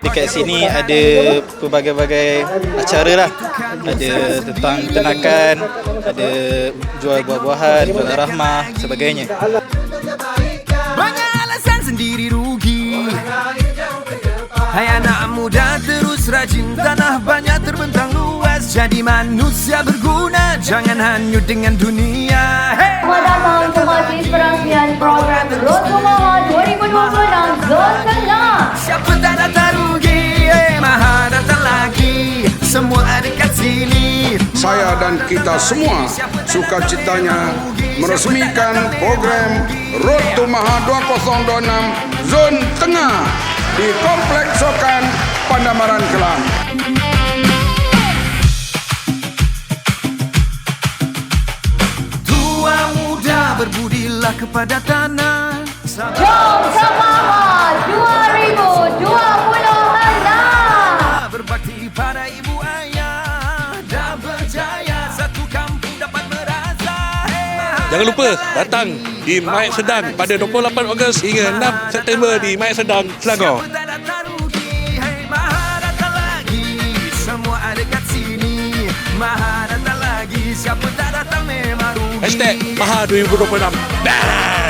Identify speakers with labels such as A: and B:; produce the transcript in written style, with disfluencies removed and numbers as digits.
A: Dekat sini ada pelbagai-bagai acara lah. Ada tentang ternakan, ada jual buah-buahan, jual rahmah, sebagainya.
B: Banyak alasan sendiri rugi. Hai anak muda, terus rajin, tanah banyak terbentang luas. Jadi manusia berguna, jangan hanyut dengan dunia.
C: Selamat datang ke majlis perangsian program Road to Maha 2026 Zon Tengah.
B: Siapa tak datang rugi, Maha datang lagi. Semua ada kat sini.
D: Saya dan kita semua sukacitanya meresmikan program Road to Maha 2026 Zon Tengah di Kompleks Sokan Pandamaran Kelang.
B: Tua muda berbudilah kepada tanah.
C: Jom Semaha 2026.
B: Berbakti pada ibu ayah dan berjaya, satu kampung dapat merasa.
E: Jangan lupa datang di Maik Sedang pada 28 Ogos hingga 6 September di Maik Sedang, Selangor.
B: Siapa tak datang rugi, Maha datang lagi. Semua ada kat sini, Maha datang lagi. Siapa tak datang memang rugi.
E: #Maha 2026. Dah.